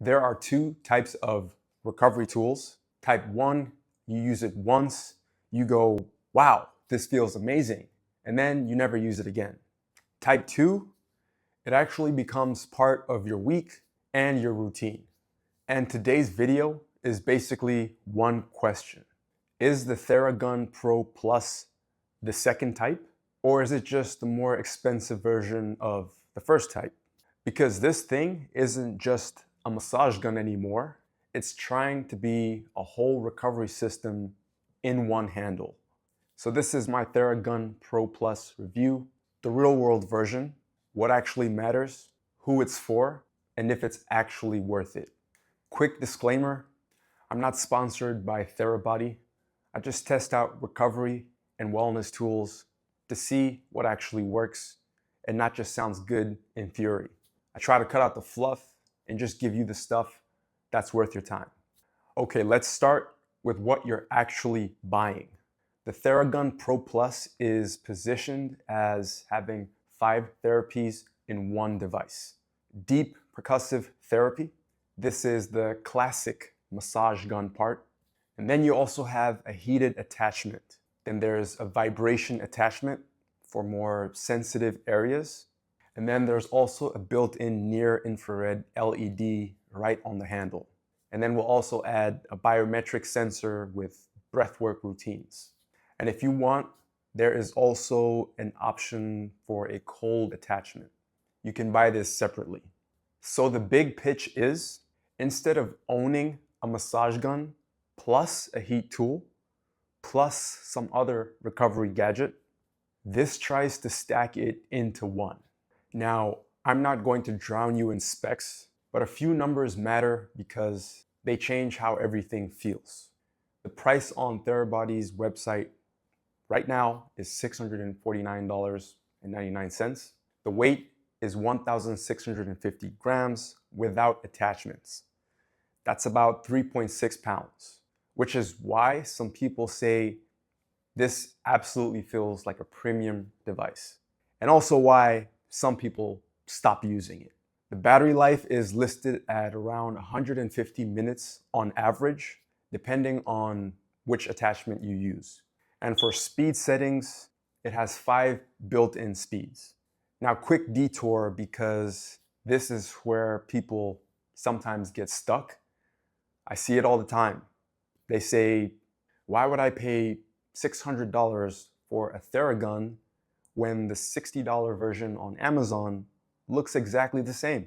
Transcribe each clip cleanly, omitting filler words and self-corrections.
There are two types of recovery tools. Type 1, you use it once, you go, wow, this feels amazing, and then you never use it again. Type 2, it actually becomes part of your week and your routine. And today's video is basically one question. Is the Theragun Pro Plus the second type, or is it just the more expensive version of the first type? Because this thing isn't just a massage gun anymore. It's trying to be a whole recovery system in one handle. So this is my Theragun Pro Plus review, the real world version, what actually matters, who it's for, and if it's actually worth it. Quick disclaimer, I'm not sponsored by therabody. I just test out recovery and wellness tools to see what actually works and not just sounds good in theory. I try to cut out the fluff and just give you the stuff that's worth your time. Okay, let's start with what you're actually buying. The Theragun Pro Plus is positioned as having 5 therapies in one device. Deep percussive therapy. This is the classic massage gun part. And then you also have a heated attachment. Then there's a vibration attachment for more sensitive areas. And then there's also a built-in near-infrared LED right on the handle. And then we'll also add a biometric sensor with breathwork routines. And if you want, there is also an option for a cold attachment. You can buy this separately. So the big pitch is, instead of owning a massage gun plus a heat tool, plus some other recovery gadget, this tries to stack it into one. Now, I'm not going to drown you in specs, but a few numbers matter because they change how everything feels. The price on Therabody's website right now is $649.99. The weight is 1,650 grams without attachments. That's about 3.6 pounds, which is why some people say this absolutely feels like a premium device, and also why some people stop using it. The battery life is listed at around 150 minutes on average, depending on which attachment you use. And for speed settings, it has 5 built-in speeds. Now, quick detour, because this is where people sometimes get stuck. I see it all the time. They say, why would I pay $600 for a Theragun when the $60 version on Amazon looks exactly the same?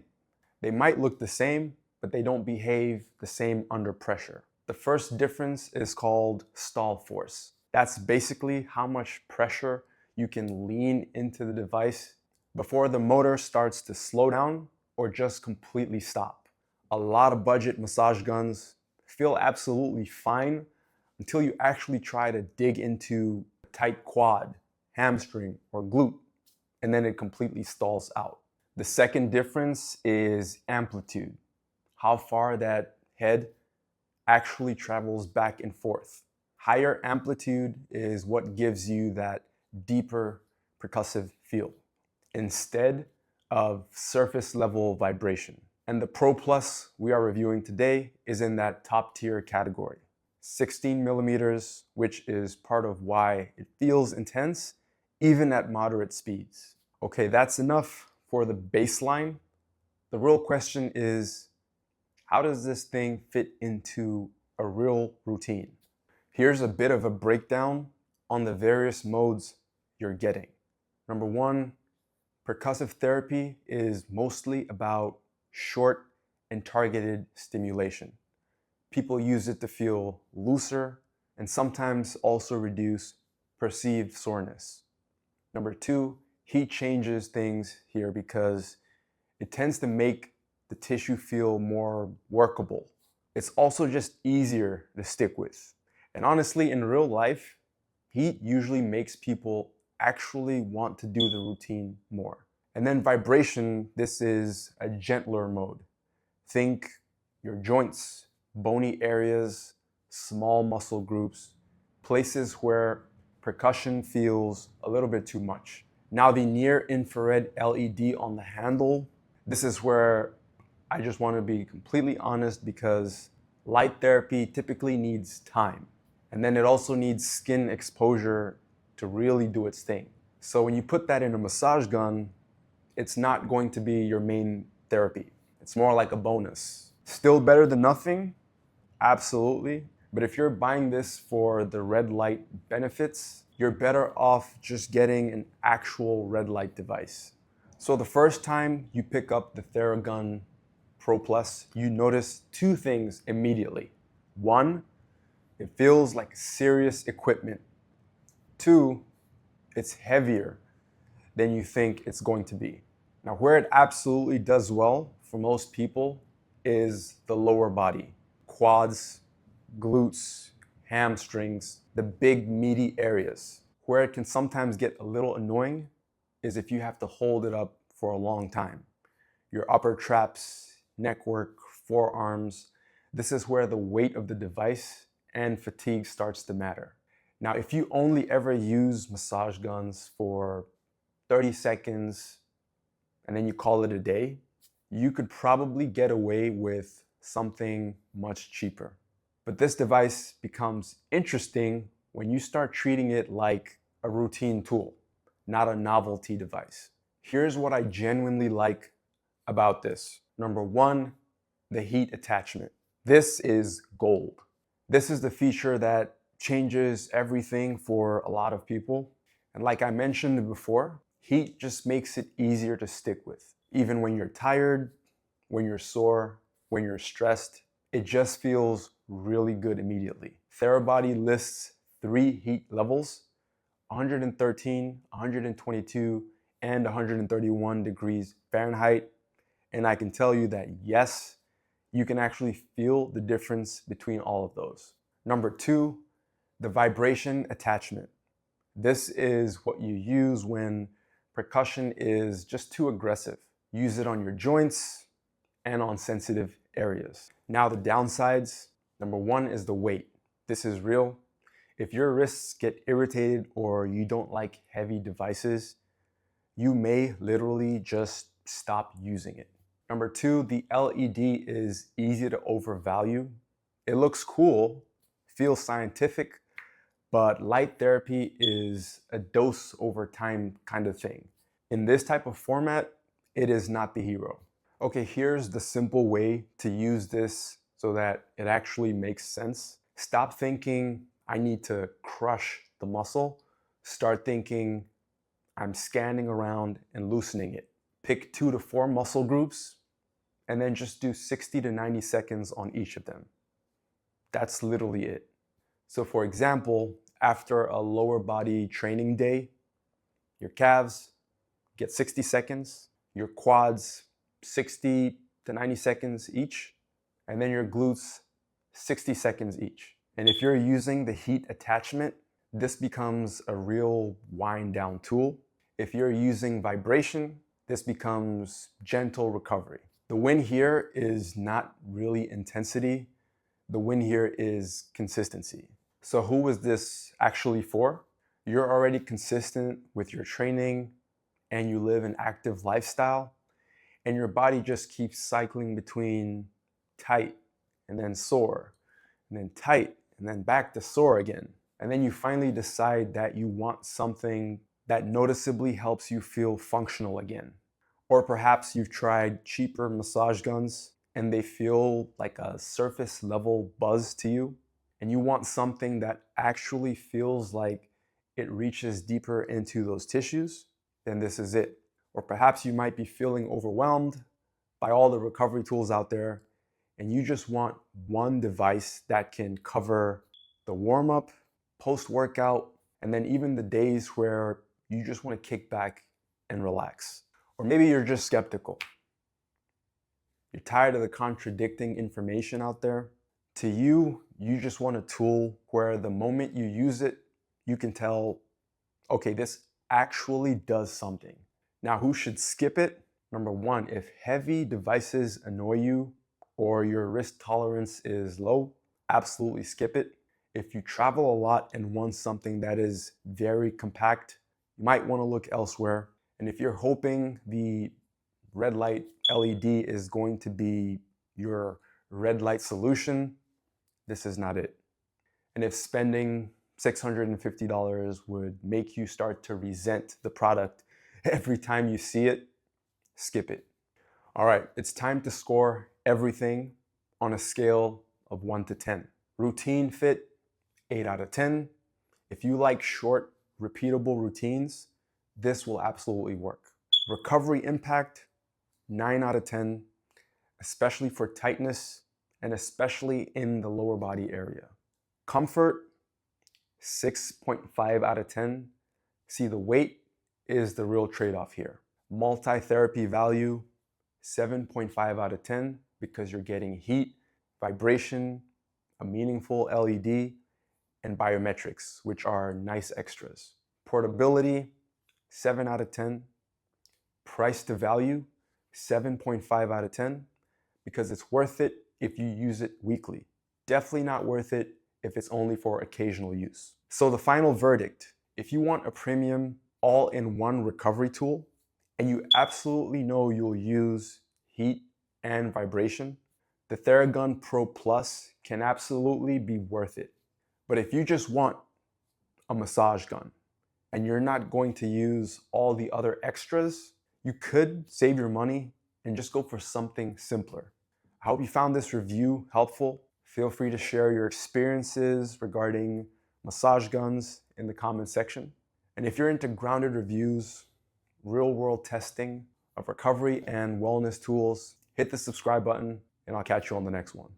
They might look the same, but they don't behave the same under pressure. The first difference is called stall force. That's basically how much pressure you can lean into the device before the motor starts to slow down or just completely stop. A lot of budget massage guns feel absolutely fine until you actually try to dig into a tight quad, hamstring, or glute, and then it completely stalls out. The second difference is amplitude, how far that head actually travels back and forth. Higher amplitude is what gives you that deeper percussive feel instead of surface level vibration. And the Pro Plus we are reviewing today is in that top tier category. 16 millimeters, which is part of why it feels intense, even at moderate speeds. Okay, that's enough for the baseline. The real question is, how does this thing fit into a real routine? Here's a bit of a breakdown on the various modes you're getting. Number 1, percussive therapy is mostly about short and targeted stimulation. People use it to feel looser and sometimes also reduce perceived soreness. Number 2, heat changes things here because it tends to make the tissue feel more workable. It's also just easier to stick with. And honestly, in real life, heat usually makes people actually want to do the routine more. And then vibration, this is a gentler mode. Think your joints, bony areas, small muscle groups, places where percussion feels a little bit too much. Now the near infrared LED on the handle, this is where I just want to be completely honest because light therapy typically needs time. And then it also needs skin exposure to really do its thing. So when you put that in a massage gun, it's not going to be your main therapy. It's more like a bonus. Still better than nothing? Absolutely. But if you're buying this for the red light benefits, you're better off just getting an actual red light device. So the first time you pick up the Theragun Pro Plus, you notice two things immediately. One, it feels like serious equipment. Two, it's heavier than you think it's going to be. Now, where it absolutely does well for most people is the lower body, quads, glutes, hamstrings, the big meaty areas. Where it can sometimes get a little annoying is if you have to hold it up for a long time. Your upper traps, neck work, forearms, this is where the weight of the device and fatigue starts to matter. Now, if you only ever use massage guns for 30 seconds and then you call it a day, you could probably get away with something much cheaper. But this device becomes interesting when you start treating it like a routine tool, not a novelty device. Here's what I genuinely like about this. Number one, the heat attachment. This is gold. This is the feature that changes everything for a lot of people. And like I mentioned before, heat just makes it easier to stick with. Even when you're tired, when you're sore, when you're stressed, it just feels really good immediately. Therabody lists 3 heat levels: 113, 122, and 131 degrees Fahrenheit. And I can tell you that yes, you can actually feel the difference between all of those. Number two, the vibration attachment. This is what you use when percussion is just too aggressive. Use it on your joints and on sensitive areas. Now the downsides, number one is the weight. This is real. If your wrists get irritated or you don't like heavy devices, you may literally just stop using it. Number two, the LED is easy to overvalue. It looks cool, feels scientific, but light therapy is a dose over time kind of thing. In this type of format, it is not the hero. Okay, here's the simple way to use this so that it actually makes sense. Stop thinking, I need to crush the muscle. Start thinking, I'm scanning around and loosening it. Pick 2 to 4 muscle groups and then just do 60 to 90 seconds on each of them. That's literally it. So for example, after a lower body training day, your calves get 60 seconds, your quads 60 to 90 seconds each, and then your glutes 60 seconds each. And if you're using the heat attachment, this becomes a real wind down tool. If you're using vibration, this becomes gentle recovery. The win here is not really intensity. The win here is consistency. So who is this actually for? You're already consistent with your training and you live an active lifestyle and your body just keeps cycling between tight and then sore and then tight and then back to sore again. And then you finally decide that you want something that noticeably helps you feel functional again. Or perhaps you've tried cheaper massage guns and they feel like a surface level buzz to you, and you want something that actually feels like it reaches deeper into those tissues, then this is it. Or perhaps you might be feeling overwhelmed by all the recovery tools out there and you just want one device that can cover the warm-up, post-workout, and then even the days where you just want to kick back and relax. Or maybe you're just skeptical. You're tired of the contradicting information out there. To you, you just want a tool where the moment you use it, you can tell, okay, this actually does something. Now, who should skip it? Number one, if heavy devices annoy you or your risk tolerance is low, absolutely skip it. If you travel a lot and want something that is very compact, you might want to look elsewhere. And if you're hoping the red light LED is going to be your red light solution, this is not it. And if spending $650 would make you start to resent the product every time you see it, skip it. All right, it's time to score everything on a scale of 1 to 10. Routine fit, 8 out of 10. If you like short, repeatable routines, this will absolutely work. Recovery impact, 9 out of 10, especially for tightness and especially in the lower body area. Comfort, 6.5 out of 10. See, the weight is the real trade-off here. Multi-therapy value, 7.5 out of 10 because you're getting heat, vibration, a meaningful LED, and biometrics, which are nice extras. Portability, 7 out of 10. Price to value, 7.5 out of 10 because it's worth it if you use it weekly. Definitely not worth it if it's only for occasional use. So the final verdict, if you want a premium all-in-one recovery tool and you absolutely know you'll use heat and vibration, the Theragun Pro Plus can absolutely be worth it. But if you just want a massage gun and you're not going to use all the other extras, you could save your money and just go for something simpler. I hope you found this review helpful. Feel free to share your experiences regarding massage guns in the comment section. And if you're into grounded reviews, real-world testing of recovery and wellness tools, hit the subscribe button and I'll catch you on the next one.